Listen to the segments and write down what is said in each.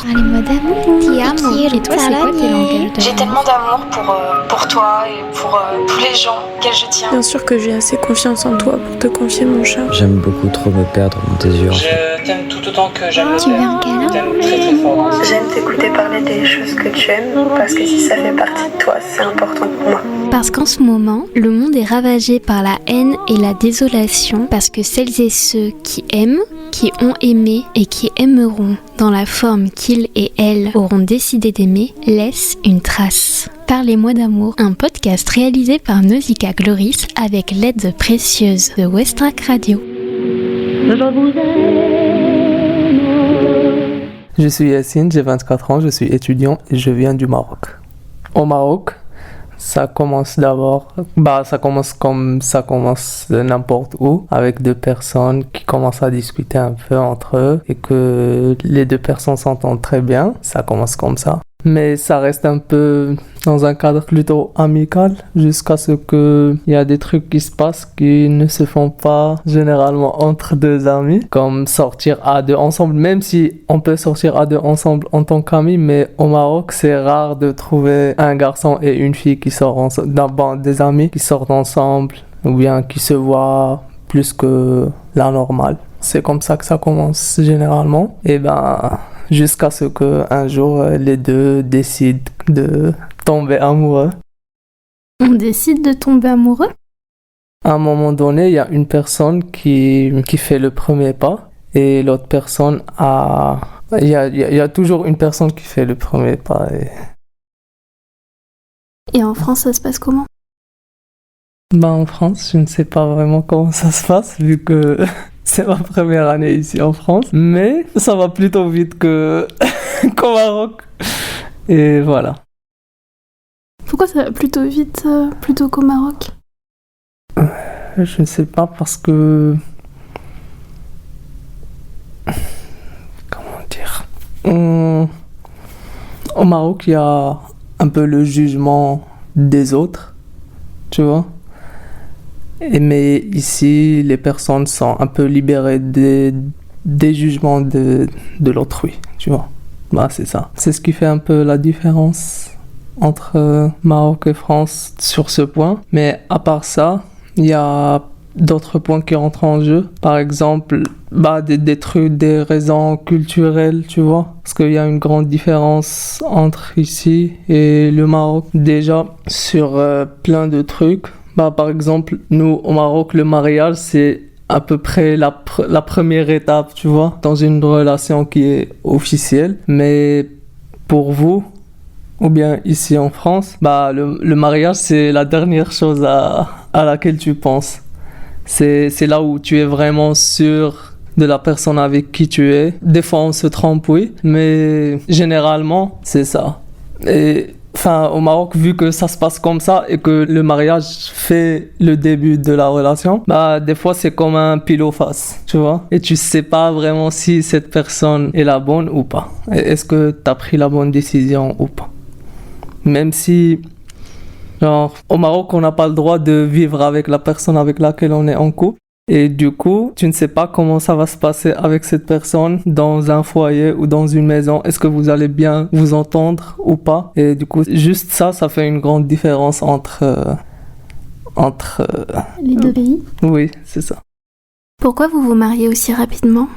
Les mots d'amour. Ti amo. Et toi, c'est quoi tes langages d'amour? J'ai tellement d'amour pour toi et pour tous les gens auxquels je tiens. Bien sûr que j'ai assez confiance en toi pour te confier mon chat. J'aime beaucoup trop me perdre dans tes yeux. Je t'aime tout autant que j'aime le Tu veux un faire. câlin? Je t'aime très très fort. J'aime t'écouter parler des choses que tu aimes parce que si ça fait partie de toi, c'est important pour moi. Parce qu'en ce moment, le monde est ravagé par la haine et la désolation parce que celles et ceux qui aiment, qui ont aimé et qui aimeront dans la forme qu'ils et elles auront décidé d'aimer, laissent une trace. Parlez-moi d'amour, un podcast réalisé par Nausicaa Gloris avec l'aide précieuse de Westrack Radio. Je suis Yassine, j'ai 24 ans, je suis étudiant et je viens du Maroc. Au Maroc, ça commence comme ça commence n'importe où, avec deux personnes qui commencent à discuter un peu entre eux et que les deux personnes s'entendent très bien. Ça commence comme ça. Mais ça reste un peu dans un cadre plutôt amical jusqu'à ce qu'il y a des trucs qui se passent qui ne se font pas généralement entre deux amis, comme sortir à deux ensemble, même si on peut sortir à deux ensemble en tant qu'amis, mais au Maroc c'est rare de trouver un garçon et une fille qui sortent ensemble, des amis qui sortent ensemble ou bien qui se voient plus que la normale. C'est comme ça que ça commence généralement. Et jusqu'à ce qu'un jour, les deux décident de tomber amoureux. On décide de tomber amoureux? À un moment donné, il y a une personne qui fait le premier pas et l'autre personne a... Il y a toujours une personne qui fait le premier pas. Et en France, ça se passe comment? En France, je ne sais pas vraiment comment ça se passe vu que... C'est ma première année ici en France, mais ça va plutôt vite qu'au Maroc. Et voilà. Pourquoi ça va plutôt vite plutôt qu'au Maroc? Je ne sais pas parce que... Comment dire? Au Maroc, il y a un peu le jugement des autres, tu vois? Mais ici, les personnes sont un peu libérées des jugements de l'autrui, tu vois. C'est ça. C'est ce qui fait un peu la différence entre Maroc et France sur ce point. Mais à part ça, il y a d'autres points qui rentrent en jeu. Par exemple, des trucs, des raisons culturelles, tu vois. Parce qu'il y a une grande différence entre ici et le Maroc. Déjà, sur plein de trucs. Par exemple, nous, au Maroc, le mariage, c'est à peu près la première étape, tu vois, dans une relation qui est officielle. Mais pour vous, ou bien ici en France, le mariage, c'est la dernière chose à laquelle tu penses. C'est là où tu es vraiment sûr de la personne avec qui tu es. Des fois, on se trompe, oui, mais généralement, c'est ça. Et... au Maroc, vu que ça se passe comme ça et que le mariage fait le début de la relation, des fois c'est comme un pile ou face, tu vois. Et tu sais pas vraiment si cette personne est la bonne ou pas. Et est-ce que t'as pris la bonne décision ou pas. Même si, au Maroc, on n'a pas le droit de vivre avec la personne avec laquelle on est en couple. Et du coup, tu ne sais pas comment ça va se passer avec cette personne dans un foyer ou dans une maison. Est-ce que vous allez bien vous entendre ou pas? Et du coup, juste ça fait une grande différence entre les deux pays? Oui, c'est ça. Pourquoi vous vous mariez aussi rapidement?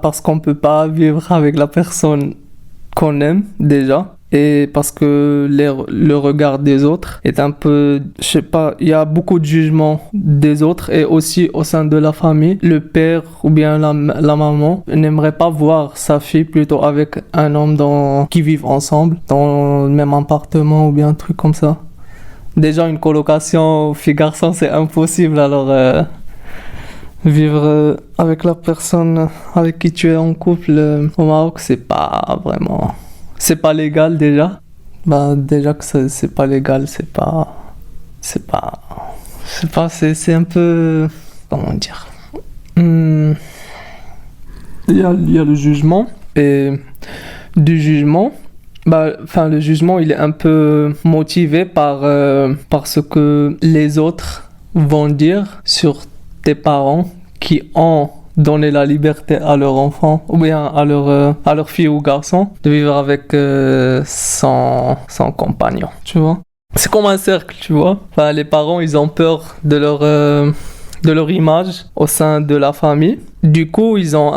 Parce qu'on peut pas vivre avec la personne qu'on aime déjà. Et parce que le regard des autres est un peu, je sais pas, il y a beaucoup de jugements des autres et aussi au sein de la famille, le père ou bien la maman n'aimerait pas voir sa fille plutôt avec un homme qui vivent ensemble dans le même appartement ou bien un truc comme ça. Déjà une colocation fille-garçon c'est impossible, alors vivre avec la personne avec qui tu es en couple au Maroc c'est pas vraiment... C'est pas légal déjà. Déjà que c'est pas légal, c'est un peu... Comment dire? Il y a le jugement. Et du jugement, le jugement, il est un peu motivé par ce que les autres vont dire sur tes parents qui ont donner la liberté à leur enfant ou bien à leur fille ou garçon de vivre avec son compagnon, tu vois. C'est comme un cercle, tu vois. Enfin, les parents, ils ont peur de leur image au sein de la famille. Du coup, ils ont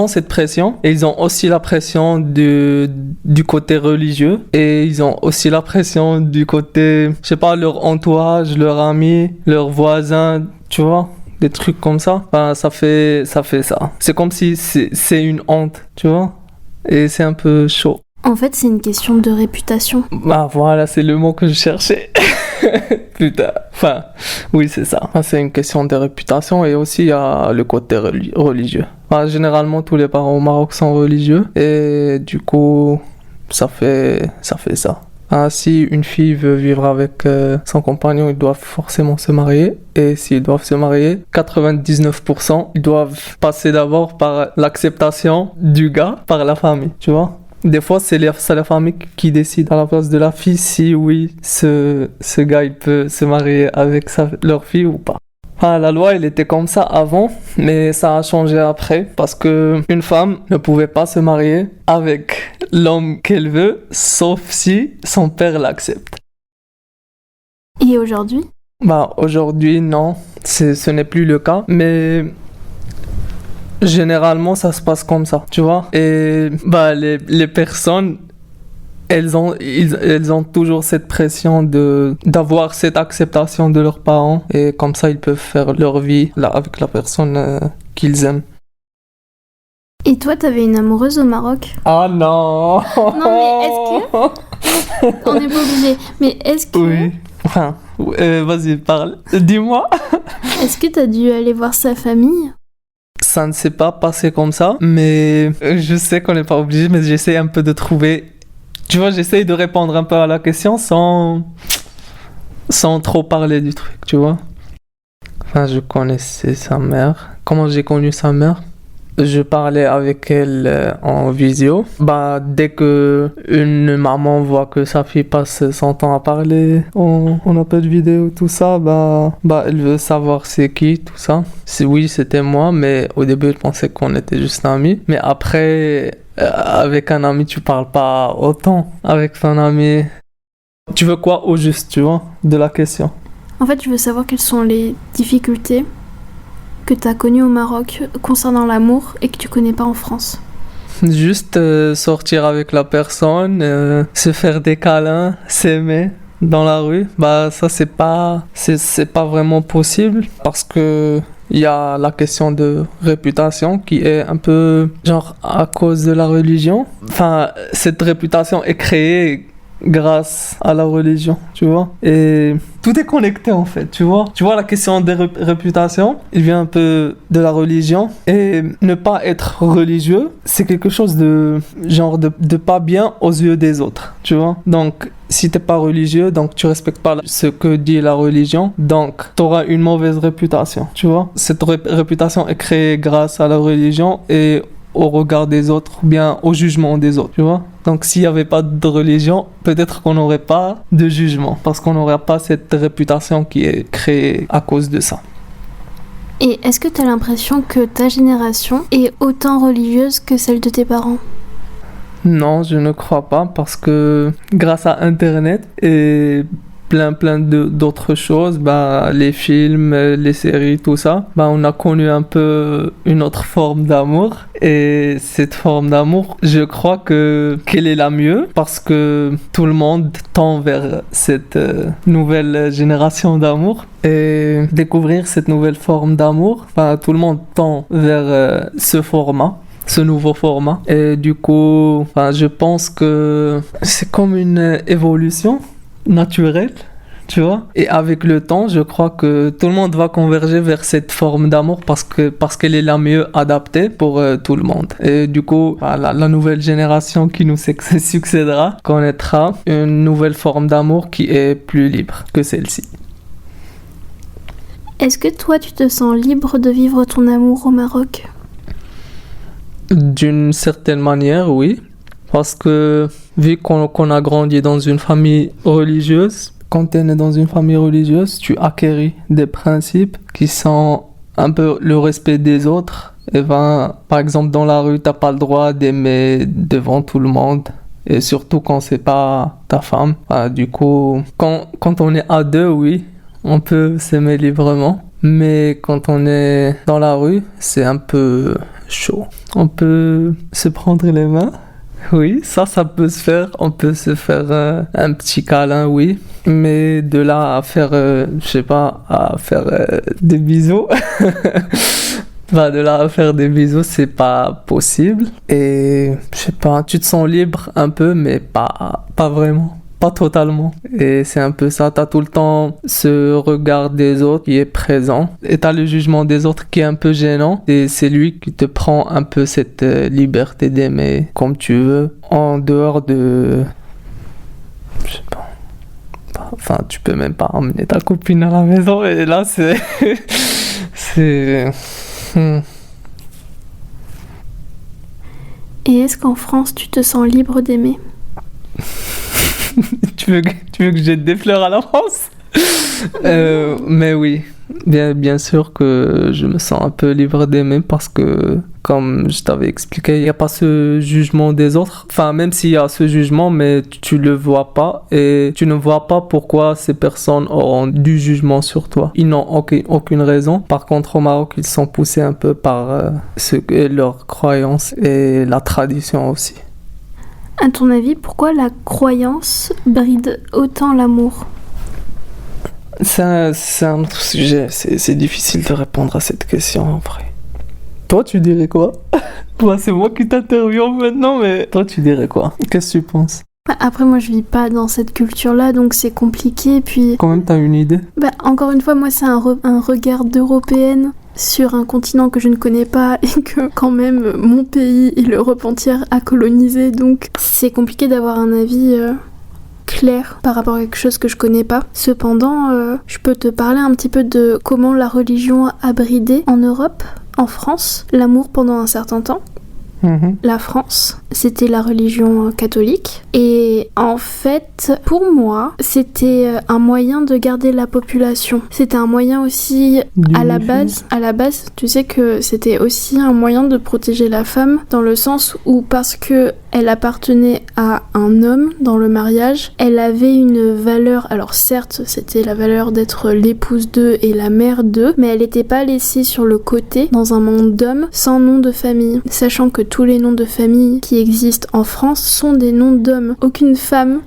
cette pression et ils ont aussi la pression du côté religieux et ils ont aussi la pression du côté, je sais pas, leur entourage, leurs amis, leurs voisins, tu vois, des trucs comme ça. Enfin, ça fait ça. C'est comme si c'est une honte, tu vois, et c'est un peu chaud. En fait, c'est une question de réputation. Bah voilà, c'est le mot que je cherchais. Putain. Enfin, oui, c'est ça. Enfin, c'est une question de réputation et aussi il y a le côté religieux. Enfin, généralement, tous les parents au Maroc sont religieux et du coup, ça fait ça. Enfin, si une fille veut vivre avec son compagnon, ils doivent forcément se marier. Et s'ils doivent se marier, 99%, ils doivent passer d'abord par l'acceptation du gars par la famille, tu vois. Des fois, c'est la famille qui décide à la place de la fille si oui, ce gars il peut se marier avec leur fille ou pas. Ah, la loi, elle était comme ça avant, mais ça a changé après parce que une femme ne pouvait pas se marier avec l'homme qu'elle veut, sauf si son père l'accepte. Et aujourd'hui ? Bah, aujourd'hui, non, ce n'est plus le cas, mais généralement, ça se passe comme ça, tu vois. Et bah, les personnes, elles ont toujours cette pression d'avoir cette acceptation de leurs parents et comme ça, ils peuvent faire leur vie là, avec la personne qu'ils aiment. Et toi, t'avais une amoureuse au Maroc ? Ah non. Non, mais est-ce que... On n'est pas obligé. Mais est-ce que... Oui. Enfin, vas-y, parle. Dis-moi. Est-ce que t'as dû aller voir sa famille ? Ça ne s'est pas passé comme ça, mais je sais qu'on n'est pas obligé, mais j'essaie un peu de trouver... Tu vois, j'essaie de répondre un peu à la question sans trop parler du truc, tu vois. Enfin, je connaissais sa mère. Comment j'ai connu sa mère ? Je parlais avec elle en visio. Bah, dès que une maman voit que sa fille passe son temps à parler, on appelle vidéo, tout ça, bah, elle veut savoir c'est qui, tout ça. Oui, c'était moi, mais au début, elle pensait qu'on était juste amis. Mais après, avec un ami, tu parles pas autant. Avec ton ami, tu veux quoi au juste, tu vois, de la question. En fait, je veux savoir quelles sont les difficultés que tu as connues au Maroc concernant l'amour et que tu connais pas en France. Juste sortir avec la personne, se faire des câlins, s'aimer dans la rue, bah ça c'est pas vraiment possible parce que il y a la question de réputation qui est un peu genre à cause de la religion. Enfin, cette réputation est créée grâce à la religion, tu vois. Et tout est connecté en fait, tu vois. Tu vois, la question des réputations, il vient un peu de la religion. Et ne pas être religieux, c'est quelque chose de genre de pas bien aux yeux des autres, tu vois. Donc, si t'es pas religieux, donc tu respectes pas ce que dit la religion, donc t'auras une mauvaise réputation, tu vois. Cette réputation est créée grâce à la religion et au regard des autres, ou bien au jugement des autres, tu vois. Donc s'il n'y avait pas de religion, peut-être qu'on n'aurait pas de jugement, parce qu'on n'aurait pas cette réputation qui est créée à cause de ça. Et est-ce que tu as l'impression que ta génération est autant religieuse que celle de tes parents ? Non, je ne crois pas, parce que grâce à Internet et plein d'autres choses, bah, les films, les séries, tout ça, bah, on a connu un peu une autre forme d'amour. Et cette forme d'amour, je crois qu'elle est la mieux parce que tout le monde tend vers cette nouvelle génération d'amour. Et découvrir cette nouvelle forme d'amour, bah, tout le monde tend vers ce nouveau format. Et du coup, bah, je pense que c'est comme une évolution naturel, tu vois. Et avec le temps, je crois que tout le monde va converger vers cette forme d'amour parce qu'elle est la mieux adaptée pour tout le monde. Et du coup, la nouvelle génération qui nous succédera connaîtra une nouvelle forme d'amour qui est plus libre que celle-ci. Est-ce que toi, tu te sens libre de vivre ton amour au Maroc ? D'une certaine manière, oui. Parce que vu qu'on a grandi dans une famille religieuse, quand tu es né dans une famille religieuse, tu acquéris des principes qui sont un peu le respect des autres. Et ben, par exemple, dans la rue, t'as pas le droit d'aimer devant tout le monde. Et surtout quand c'est pas ta femme. Du coup, quand on est à deux, oui, on peut s'aimer librement. Mais quand on est dans la rue, c'est un peu chaud. On peut se prendre les mains. Oui, ça peut se faire. On peut se faire un petit câlin, oui. Mais de là à faire, à faire des bisous. De là à faire des bisous, c'est pas possible. Et tu te sens libre un peu, mais pas vraiment. Pas totalement. Et c'est un peu ça. T'as tout le temps ce regard des autres qui est présent. Et t'as le jugement des autres qui est un peu gênant. Et c'est lui qui te prend un peu cette liberté d'aimer comme tu veux. En dehors de... tu peux même pas emmener ta copine à la maison. Et là, c'est... Et est-ce qu'en France, tu te sens libre d'aimer? Tu veux que je jette des fleurs à la France? Mais oui, bien sûr que je me sens un peu libre d'aimer parce que, comme je t'avais expliqué, il n'y a pas ce jugement des autres. Enfin, même s'il y a ce jugement, mais tu le vois pas et tu ne vois pas pourquoi ces personnes auront du jugement sur toi. Ils n'ont aucune raison. Par contre, au Maroc, ils sont poussés un peu par leurs croyances et la tradition aussi. À ton avis, pourquoi la croyance bride autant l'amour? C'est un autre sujet. C'est difficile de répondre à cette question en vrai. Toi, tu dirais quoi? C'est moi qui t'interviewe maintenant, mais toi, tu dirais quoi? Qu'est-ce que tu penses? Après, moi, je vis pas dans cette culture-là, donc c'est compliqué. Puis, quand même, t'as une idée? Encore une fois, moi, c'est un regard d'européenne sur un continent que je ne connais pas et que quand même mon pays et l'Europe entière a colonisé, donc c'est compliqué d'avoir un avis clair par rapport à quelque chose que je connais pas. Cependant, je peux te parler un petit peu de comment la religion a bridé en Europe, en France, l'amour pendant un certain temps. La France, c'était la religion catholique. Et en fait, pour moi, c'était un moyen de garder la population. C'était un moyen aussi, à la base, tu sais que c'était aussi un moyen de protéger la femme, dans le sens où, parce que elle appartenait à un homme dans le mariage, elle avait une valeur. Alors certes, c'était la valeur d'être l'épouse d'eux et la mère d'eux, mais elle n'était pas laissée sur le côté dans un monde d'hommes sans nom de famille. Sachant que tous les noms de famille qui existent en France sont des noms d'hommes. Aucune femme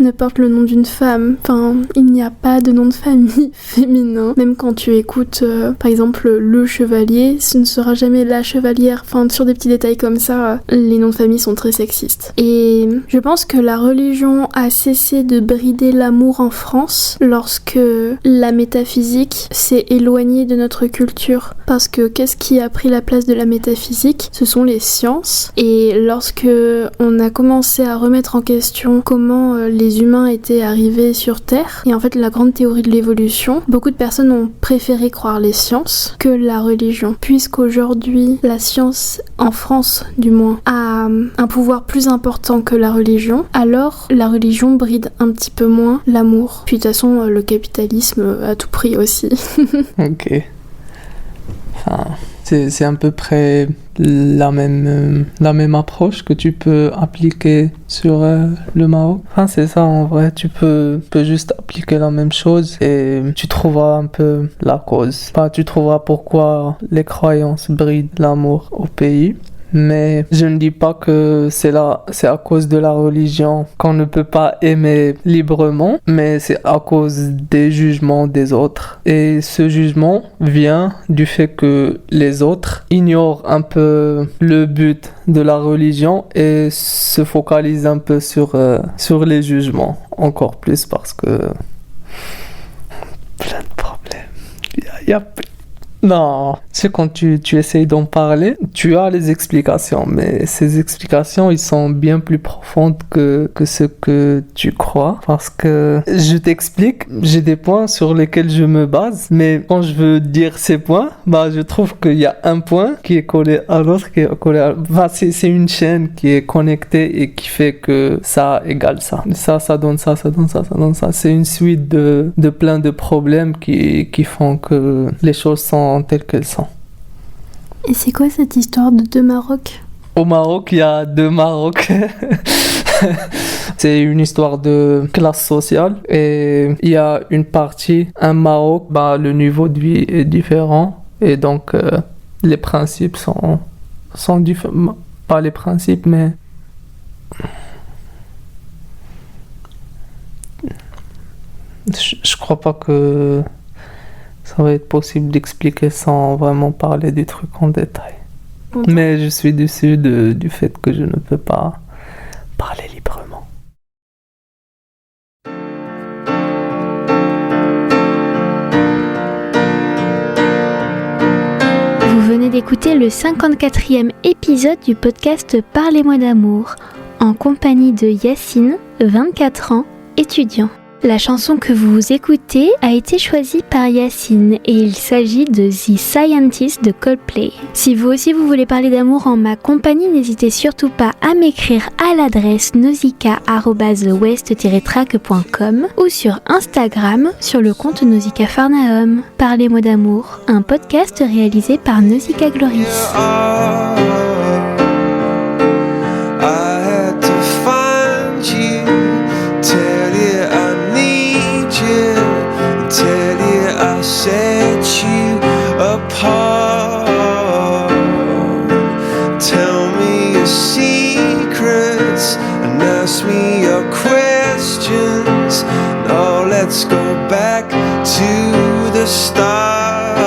ne porte le nom d'une femme. Enfin, il n'y a pas de nom de famille féminin. Même quand tu écoutes, par exemple, le chevalier, ce ne sera jamais la chevalière. Enfin, sur des petits détails comme ça, les noms de famille sont très sexistes. Et je pense que la religion a cessé de brider l'amour en France lorsque la métaphysique s'est éloignée de notre culture. Parce que qu'est-ce qui a pris la place de la métaphysique? Ce sont les sciences. Et lorsque on a commencé à remettre en question comment les humains étaient arrivés sur Terre, et en fait la grande théorie de l'évolution, beaucoup de personnes ont préféré croire les sciences que la religion, puisqu'aujourd'hui la science, en France du moins, a un pouvoir plus important que la religion, alors la religion bride un petit peu moins l'amour. Puis de toute façon le capitalisme à tout prix aussi. Ok. Enfin, c'est à peu près la même approche que tu peux appliquer sur le Maroc. Enfin, c'est ça en vrai, tu peux juste appliquer la même chose et tu trouveras un peu la cause. Enfin, tu trouveras pourquoi les croyances brident l'amour au pays. Mais je ne dis pas que c'est à cause de la religion qu'on ne peut pas aimer librement, mais c'est à cause des jugements des autres. Et ce jugement vient du fait que les autres ignorent un peu le but de la religion et se focalisent un peu sur les jugements, encore plus parce que plein de problèmes. Non, c'est quand tu essayes d'en parler, tu as les explications, mais ces explications, ils sont bien plus profondes que ce que tu crois. Parce que je t'explique, j'ai des points sur lesquels je me base, mais quand je veux dire ces points, je trouve qu'il y a un point qui est collé à l'autre, qui est collé à... c'est une chaîne qui est connectée et qui fait que ça égale ça. Ça donne ça, ça donne ça, ça donne ça. C'est une suite de plein de problèmes qui font que les choses sont sont telles qu'elles sont. Et c'est quoi cette histoire de deux Maroc? Au Maroc, il y a deux Maroc. C'est une histoire de classe sociale et il y a une partie, un Maroc, le niveau de vie est différent et donc les principes sont différents. Pas les principes, mais je crois pas que ça va être possible d'expliquer sans vraiment parler du truc en détail. Mais je suis déçu du fait que je ne peux pas parler librement. Vous venez d'écouter le 54e épisode du podcast Parlez-moi d'amour, en compagnie de Yacine, 24 ans, étudiant. La chanson que vous écoutez a été choisie par Yacine et il s'agit de The Scientist de Coldplay. Si vous aussi vous voulez parler d'amour en ma compagnie, n'hésitez surtout pas à m'écrire à l'adresse nausicaa@west-track.com ou sur Instagram sur le compte Nausicaa Farnahom. Parlez-moi d'amour, un podcast réalisé par Nausicaa Gloris. Set you apart. Tell me your secrets and ask me your questions. Now let's go back to the start.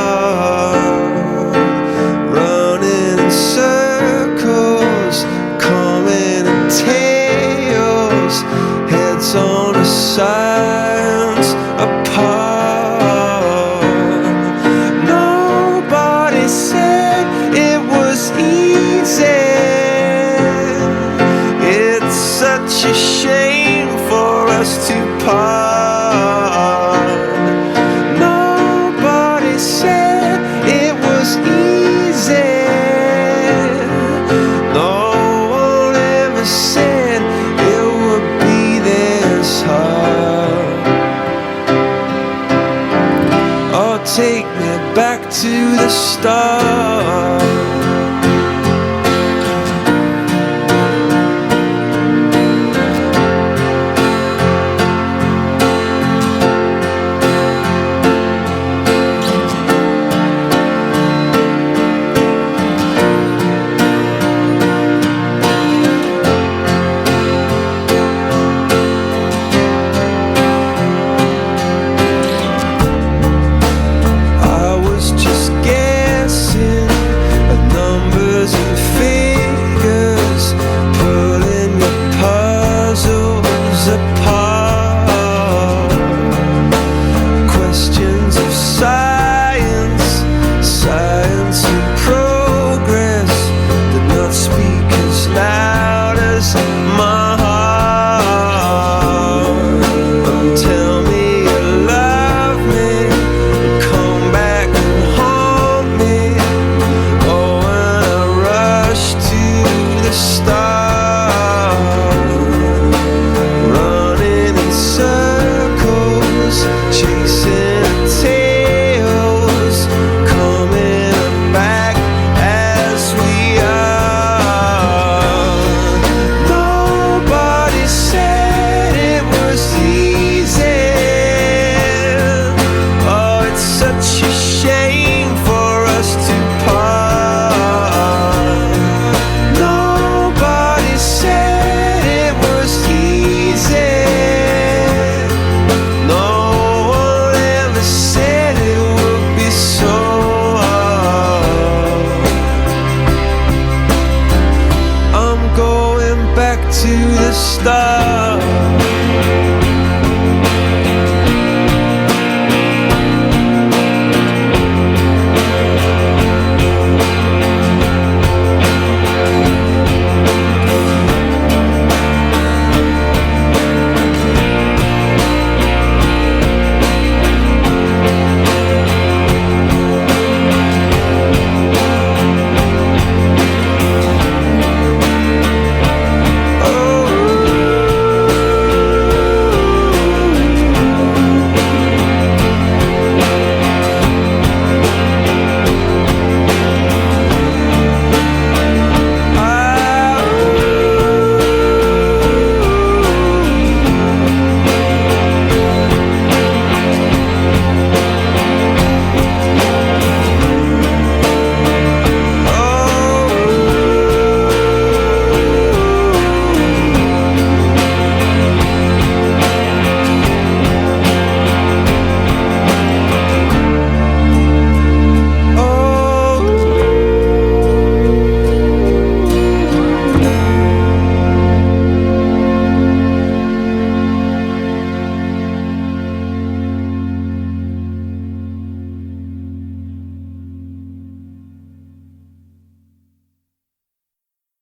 Running in circles, coming in tails, heads on the sides apart. Such a shame for us to part. Nobody said it was easy. No one ever said it would be this hard. Oh, take me back to the start. to the stars.